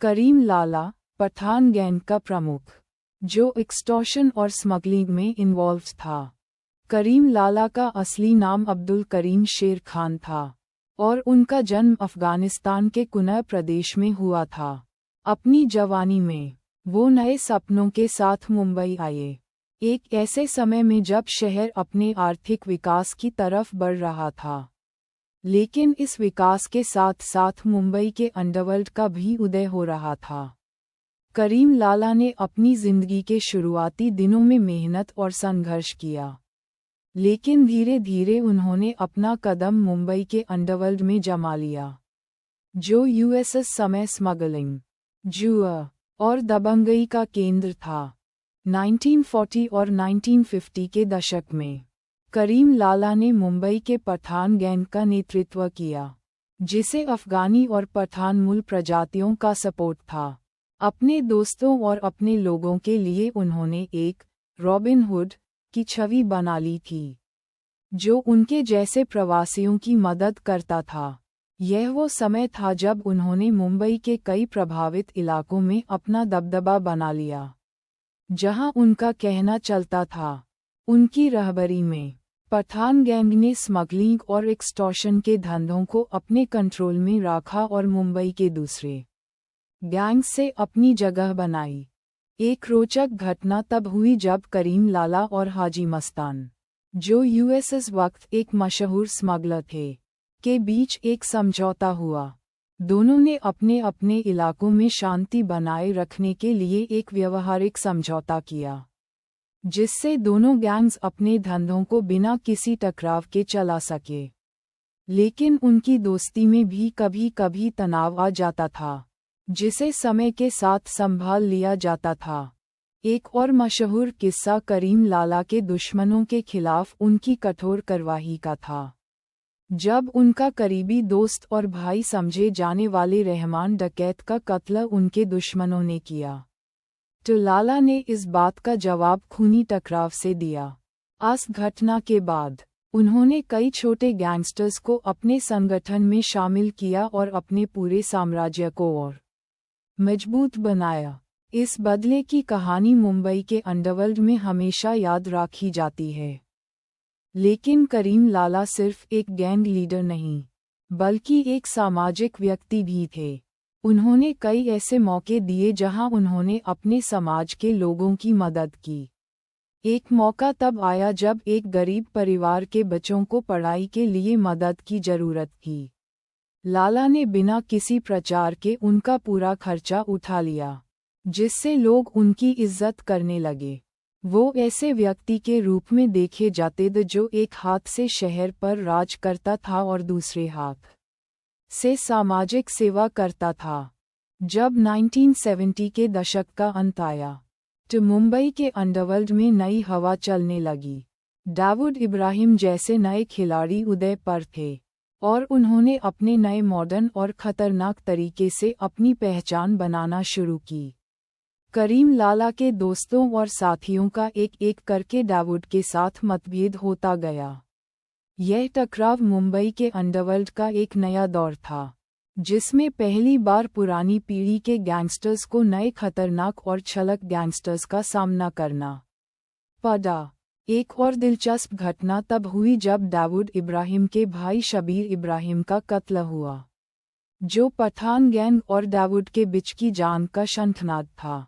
Karim Lala, Pathan gang का प्रमुख, जो एक्सटॉर्शन और स्मगलिंग में इन्वॉल्व था। करीम लाला का असली नाम अब्दुल करीम शेर खान था और उनका जन्म अफगानिस्तान के कुनर प्रदेश में हुआ था। अपनी जवानी में वो नए सपनों के साथ मुंबई आए, एक ऐसे समय में जब शहर अपने आर्थिक विकास की तरफ बढ़ रहा था। लेकिन इस विकास के साथ साथ मुंबई के अंडरवर्ल्ड का भी उदय हो रहा था। करीम लाला ने अपनी जिंदगी के शुरुआती दिनों में मेहनत और संघर्ष किया, लेकिन धीरे धीरे उन्होंने अपना कदम मुंबई के अंडरवर्ल्ड में जमा लिया, जो यूएसएस समय स्मगलिंग, जुआ और दबंगई का केंद्र था। 1940 और 1950 के दशक में करीम लाला ने मुंबई के पठान गैंग का नेतृत्व किया, जिसे अफगानी और पठान मूल प्रजातियों का सपोर्ट था। अपने दोस्तों और अपने लोगों के लिए उन्होंने एक रॉबिन हुड की छवि बना ली थी, जो उनके जैसे प्रवासियों की मदद करता था। यह वो समय था जब उन्होंने मुंबई के कई प्रभावित इलाकों में अपना दबदबा बना लिया, जहां उनका कहना चलता था। उनकी रहबरी में पठान गैंग ने स्मगलिंग और एक्सटॉर्शन के धंधों को अपने कंट्रोल में रखा और मुंबई के दूसरे गैंग से अपनी जगह बनाई। एक रोचक घटना तब हुई जब करीम लाला और हाजी मस्तान, जो यूएसएस वक्त एक मशहूर स्मगलर थे, के बीच एक समझौता हुआ। दोनों ने अपने अपने इलाकों में शांति बनाए रखने के लिए एक व्यवहारिक समझौता किया, जिससे दोनों गैंग्स अपने धंधों को बिना किसी टकराव के चला सके। लेकिन उनकी दोस्ती में भी कभी कभी तनाव आ जाता था, जिसे समय के साथ संभाल लिया जाता था। एक और मशहूर किस्सा करीम लाला के दुश्मनों के खिलाफ उनकी कठोर कार्रवाई का था, जब उनका करीबी दोस्त और भाई समझे जाने वाले रहमान डकैत का कत्ल उनके दुश्मनों ने किया, तो लाला ने इस बात का जवाब खूनी टकराव से दिया। इस घटना के बाद उन्होंने कई छोटे गैंगस्टर्स को अपने संगठन में शामिल किया और अपने पूरे साम्राज्य को और मजबूत बनाया। इस बदले की कहानी मुंबई के अंडरवर्ल्ड में हमेशा याद रखी जाती है। लेकिन करीम लाला सिर्फ एक गैंग लीडर नहीं, बल्कि एक सामाजिक व्यक्ति भी थे। उन्होंने कई ऐसे मौके दिए जहां उन्होंने अपने समाज के लोगों की मदद की। एक मौका तब आया जब एक गरीब परिवार के बच्चों को पढ़ाई के लिए मदद की जरूरत थी। लाला ने बिना किसी प्रचार के उनका पूरा खर्चा उठा लिया, जिससे लोग उनकी इज्जत करने लगे। वो ऐसे व्यक्ति के रूप में देखे जाते थे जो एक हाथ से शहर पर राज करता था और दूसरे हाथ से सामाजिक सेवा करता था। जब 1970 के दशक का अंत आया, तो मुंबई के अंडरवर्ल्ड में नई हवा चलने लगी। दाऊद इब्राहिम जैसे नए खिलाड़ी उदय पर थे और उन्होंने अपने नए मॉडर्न और खतरनाक तरीके से अपनी पहचान बनाना शुरू की। करीम लाला के दोस्तों और साथियों का एक एक करके दाऊद के साथ मतभेद होता गया। यह टकराव मुंबई के अंडरवर्ल्ड का एक नया दौर था, जिसमें पहली बार पुरानी पीढ़ी के गैंगस्टर्स को नए खतरनाक और छलक गैंगस्टर्स का सामना करना पड़ा। एक और दिलचस्प घटना तब हुई जब दाऊद इब्राहिम के भाई शबीर इब्राहिम का कत्ल हुआ, जो पठान गैंग और दाऊद के बीच की जंग का शंखनाद था।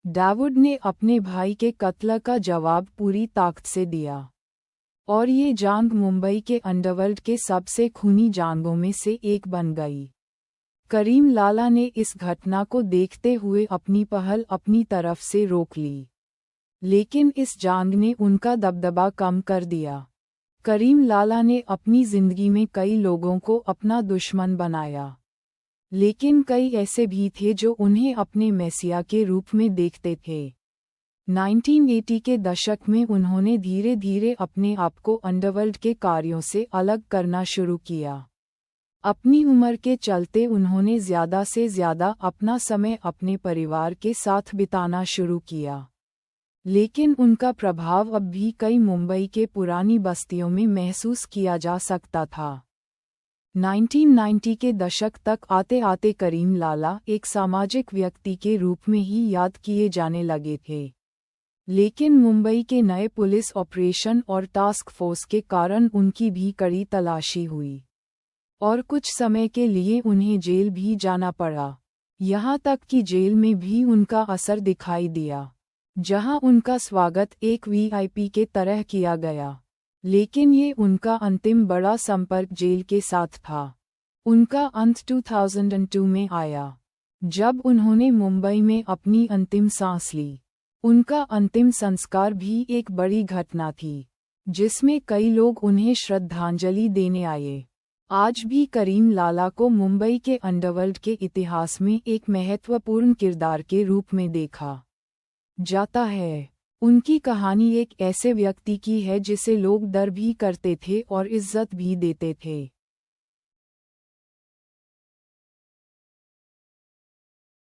दाऊद ने अपने भाई के कत्ल का जवाब पूरी ताकत से दिया और ये जंग मुंबई के अंडरवर्ल्ड के सबसे खूनी जंगों में से एक बन गई। करीम लाला ने इस घटना को देखते हुए अपनी पहल अपनी तरफ से रोक ली, लेकिन इस जंग ने उनका दबदबा कम कर दिया। करीम लाला ने अपनी जिंदगी में कई लोगों को अपना दुश्मन बनाया, लेकिन कई ऐसे भी थे जो उन्हें अपने मैसिया के रूप में देखते थे। 1980 के दशक में उन्होंने धीरे धीरे अपने आप को अंडरवर्ल्ड के कार्यों से अलग करना शुरू किया। अपनी उम्र के चलते उन्होंने ज़्यादा से ज़्यादा अपना समय अपने परिवार के साथ बिताना शुरू किया, लेकिन उनका प्रभाव अब भी कई मुंबई के पुरानी बस्तियों में महसूस किया जा सकता था। 1990 के दशक तक आते आते करीम लाला एक सामाजिक व्यक्ति के रूप में ही याद किए जाने लगे थे। लेकिन मुंबई के नए पुलिस ऑपरेशन और टास्क फोर्स के कारण उनकी भी कड़ी तलाशी हुई और कुछ समय के लिए उन्हें जेल भी जाना पड़ा। यहाँ तक कि जेल में भी उनका असर दिखाई दिया, जहाँ उनका स्वागत एक वीआईपी के तरह किया गया। लेकिन ये उनका अंतिम बड़ा संपर्क जेल के साथ था। उनका अंत 2002 में आया, जब उन्होंने मुंबई में अपनी अंतिम सांस ली। उनका अंतिम संस्कार भी एक बड़ी घटना थी, जिसमें कई लोग उन्हें श्रद्धांजलि देने आए। आज भी करीम लाला को मुंबई के अंडरवर्ल्ड के इतिहास में एक महत्वपूर्ण किरदार के रूप में देखा जाता है। उनकी कहानी एक ऐसे व्यक्ति की है जिसे लोग डर भी करते थे और इज्जत भी देते थे।